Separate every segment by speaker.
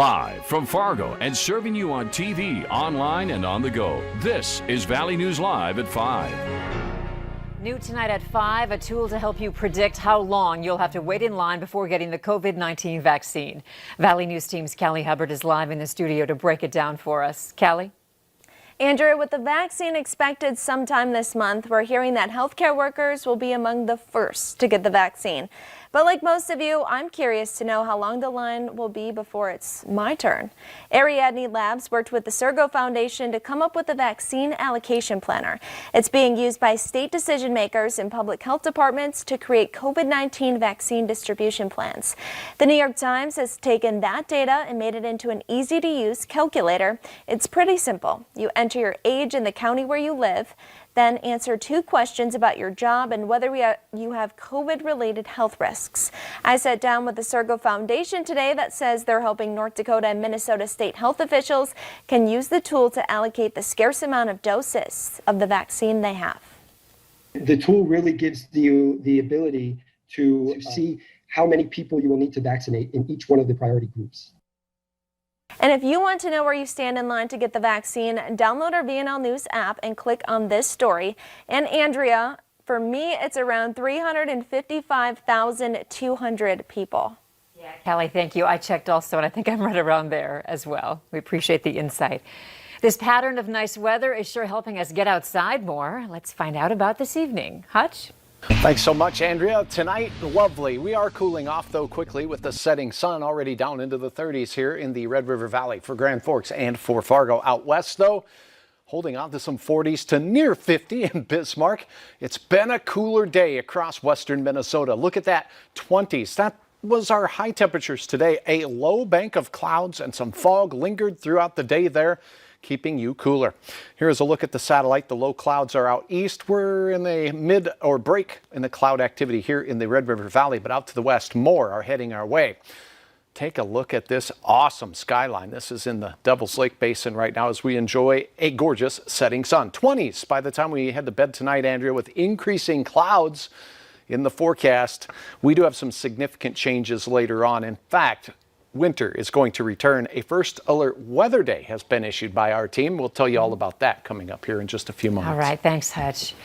Speaker 1: Live from Fargo and serving you on TV, online, and on the go. This is Valley News Live at 5.
Speaker 2: New tonight at 5, a tool to help you predict how long you'll have to wait in line before getting the COVID-19 vaccine. Valley News team's Callie Hubbard is live in the studio to break it down for us. Callie?
Speaker 3: Andrew, with the vaccine expected sometime this month, we're hearing that healthcare workers will be among the first to get the vaccine. But like most of you, I'm curious to know how long the line will be before it's my turn. Ariadne Labs worked with the Sergo Foundation to come up with a vaccine allocation planner. It's being used by state decision makers and public health departments to create COVID-19 vaccine distribution plans. The New York Times has taken that data and made it into an easy-to-use calculator. It's pretty simple. You enter your age and the county where you live, then answer 2 questions about your job and whether you have COVID-related health risks. I sat down with the Sergo Foundation today that says they're helping North Dakota and Minnesota state health officials can use the tool to allocate the scarce amount of doses of the vaccine they have.
Speaker 4: The tool really gives you the ability to see how many people you will need to vaccinate in each one of the priority groups.
Speaker 3: And if you want to know where you stand in line to get the vaccine, download our VNL News app and click on this story. And Andrea, for me, it's around 355,200 people.
Speaker 2: Yeah, Callie, thank you. I checked also, and I think I'm right around there as well. We appreciate the insight. This pattern of nice weather is sure helping us get outside more. Let's find out about this evening. Hutch?
Speaker 5: Thanks so much, Andrea. Tonight, lovely. We are cooling off, though, quickly with the setting sun already down into the 30s here in the Red River Valley for Grand Forks and for Fargo. Out west, though, holding on to some 40s to near 50 in Bismarck. It's been a cooler day across western Minnesota. Look at that, 20s. That was our high temperatures today. A low bank of clouds and some fog lingered throughout the day there, keeping you cooler. Here's a look at the satellite. The low clouds are out east. We're in a mid or break in the cloud activity here in the Red River Valley, but out to the west, more are heading our way. Take a look at this awesome skyline. This is in the Devil's Lake Basin right now as we enjoy a gorgeous setting sun. 20s by the time we head to bed tonight, Andrea, with increasing clouds in the forecast. We do have some significant changes later on. In fact, winter is going to return. A first alert weather day has been issued by our team. We'll tell you all about that coming up here in just a few moments.
Speaker 2: All right, thanks, Hutch.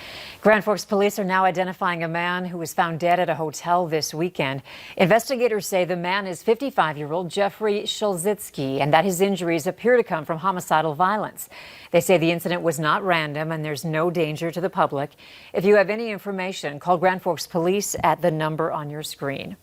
Speaker 2: Grand Forks police are now identifying a man who was found dead at a hotel this weekend. Investigators say the man is 55-year-old Jeffrey Shulzitsky and that his injuries appear to come from homicidal violence. They say the incident was not random and there's no danger to the public. If you have any information, call Grand Forks police at the number on your screen.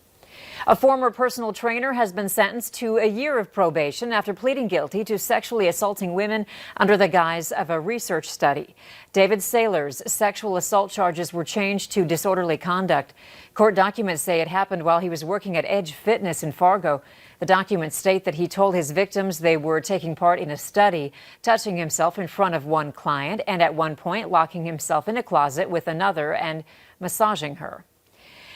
Speaker 2: A former personal trainer has been sentenced to a year of probation after pleading guilty to sexually assaulting women under the guise of a research study. David Saylor's sexual assault charges were changed to disorderly conduct. Court documents say it happened while he was working at Edge Fitness in Fargo. The documents state that he told his victims they were taking part in a study, touching himself in front of one client and at one point locking himself in a closet with another and massaging her.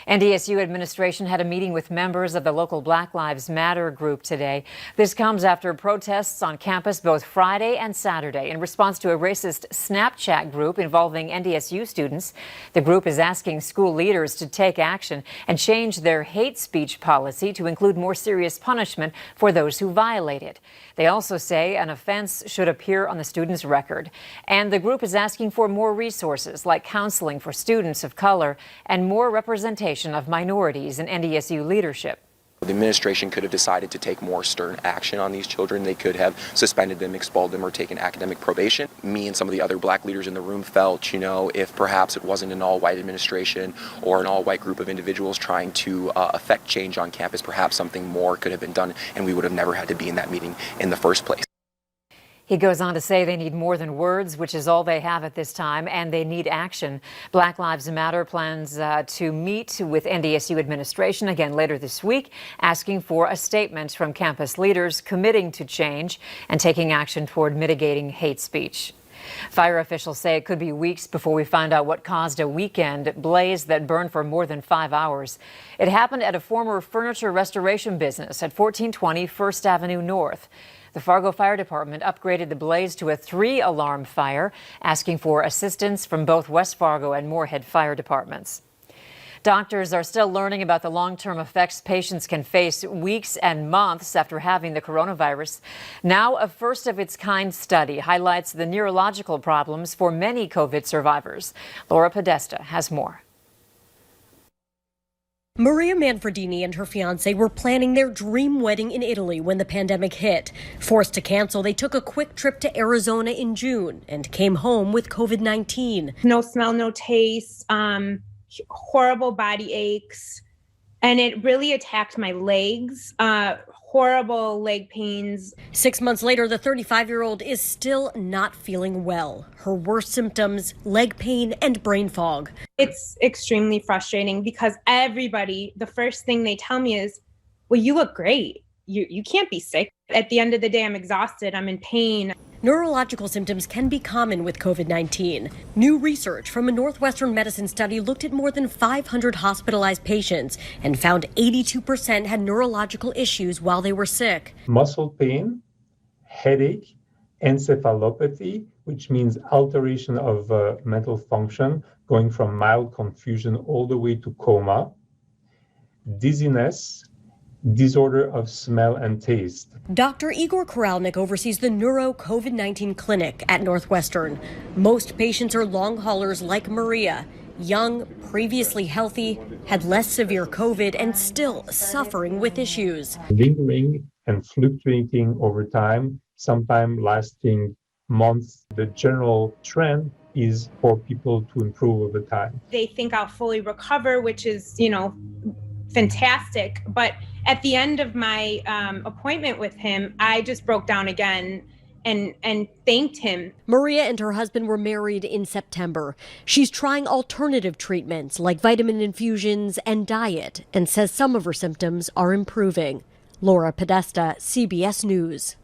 Speaker 2: NDSU administration had a meeting with members of the local Black Lives Matter group today. This comes after protests on campus both Friday and Saturday in response to a racist Snapchat group involving NDSU students. The group is asking school leaders to take action and change their hate speech policy to include more serious punishment for those who violate it. They also say an offense should appear on the student's record. And the group is asking for more resources like counseling for students of color and more representation of minorities in NDSU leadership.
Speaker 6: The administration could have decided to take more stern action on these children. They could have suspended them, expelled them, or taken academic probation. Me and some of the other black leaders in the room felt, if perhaps it wasn't an all-white administration or an all-white group of individuals trying to affect change on campus, perhaps something more could have been done, and we would have never had to be in that meeting in the first place.
Speaker 2: He goes on to say they need more than words, which is all they have at this time, and they need action. Black Lives Matter plans to meet with NDSU administration again later this week, asking for a statement from campus leaders committing to change and taking action toward mitigating hate speech. Fire officials say it could be weeks before we find out what caused a weekend blaze that burned for more than 5 hours. It happened at a former furniture restoration business at 1420 First Avenue North. The Fargo Fire Department upgraded the blaze to a 3-alarm fire, asking for assistance from both West Fargo and Moorhead fire departments. Doctors are still learning about the long-term effects patients can face weeks and months after having the coronavirus. Now, a first-of-its-kind study highlights the neurological problems for many COVID survivors. Laura Podesta has more.
Speaker 7: Maria Manfredini and her fiancé were planning their dream wedding in Italy when the pandemic hit. Forced to cancel, they took a quick trip to Arizona in June and came home with COVID-19.
Speaker 8: No smell, no taste, horrible body aches, and it really attacked my legs. Horrible leg pains.
Speaker 7: 6 months later, the 35-year-old is still not feeling well. Her worst symptoms, leg pain and brain fog.
Speaker 8: It's extremely frustrating because everybody, the first thing they tell me is, well, you look great. You can't be sick. At the end of the day, I'm exhausted. I'm in pain.
Speaker 7: Neurological symptoms can be common with COVID-19. New research from a Northwestern medicine study looked at more than 500 hospitalized patients and found 82% had neurological issues while they were sick.
Speaker 9: Muscle pain, headache, encephalopathy, which means alteration of mental function, going from mild confusion all the way to coma, dizziness, disorder of smell and taste.
Speaker 7: Dr. Igor Koralnik oversees the Neuro COVID-19 clinic at Northwestern. Most patients are long haulers like Maria, young, previously healthy, had less severe COVID and still suffering with issues.
Speaker 9: Lingering and fluctuating over time, sometimes lasting months. The general trend is for people to improve over time.
Speaker 8: They think I'll fully recover, which is, fantastic. But at the end of my appointment with him, I just broke down again and thanked him.
Speaker 7: Maria and her husband were married in September. She's trying alternative treatments like vitamin infusions and diet and says some of her symptoms are improving. Laura Podesta, CBS News.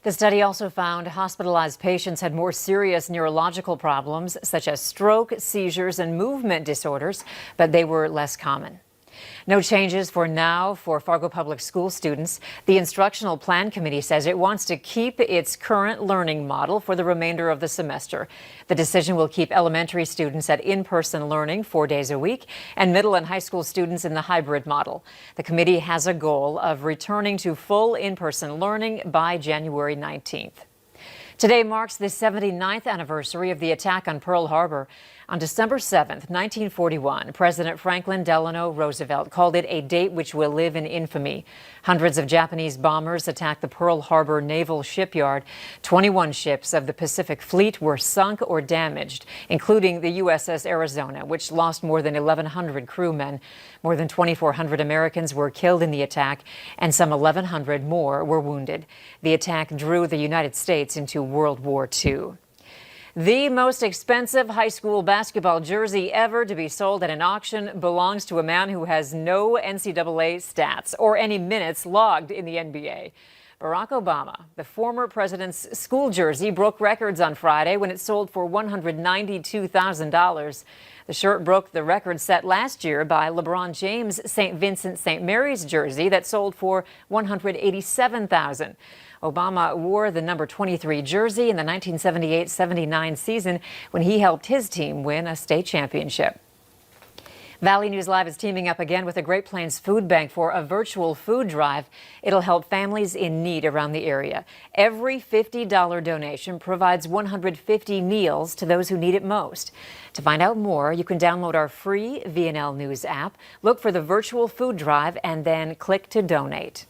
Speaker 2: The study also found hospitalized patients had more serious neurological problems such as stroke, seizures, and movement disorders, but they were less common. No changes for now for Fargo Public School students. The Instructional Plan Committee says it wants to keep its current learning model for the remainder of the semester. The decision will keep elementary students at in-person learning 4 days a week and middle and high school students in the hybrid model. The committee has a goal of returning to full in-person learning by January 19th. Today marks the 79th anniversary of the attack on Pearl Harbor. On December 7, 1941, President Franklin Delano Roosevelt called it a date which will live in infamy. Hundreds of Japanese bombers attacked the Pearl Harbor Naval Shipyard. 21 ships of the Pacific Fleet were sunk or damaged, including the USS Arizona, which lost more than 1,100 crewmen. More than 2,400 Americans were killed in the attack, and some 1,100 more were wounded. The attack drew the United States into World War II. The most expensive high school basketball jersey ever to be sold at an auction belongs to a man who has no NCAA stats or any minutes logged in the NBA. Barack Obama, the former president's school jersey, broke records on Friday when it sold for $192,000. The shirt broke the record set last year by LeBron James' St. Vincent St. Mary's jersey that sold for $187,000. Obama wore the number 23 jersey in the 1978-79 season when he helped his team win a state championship. Valley News Live is teaming up again with the Great Plains Food Bank for a virtual food drive. It'll help families in need around the area. Every $50 donation provides 150 meals to those who need it most. To find out more, you can download our free VNL News app, look for the virtual food drive, and then click to donate.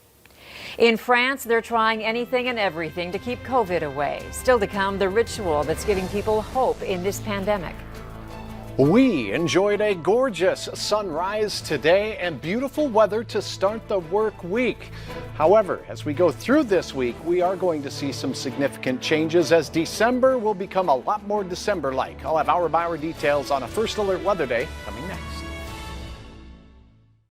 Speaker 2: In France, they're trying anything and everything to keep COVID away. Still to come, the ritual that's giving people hope in this pandemic.
Speaker 5: We enjoyed a gorgeous sunrise today and beautiful weather to start the work week. However, as we go through this week, we are going to see some significant changes as December will become a lot more December-like. I'll have hour-by-hour details on a First Alert Weather Day coming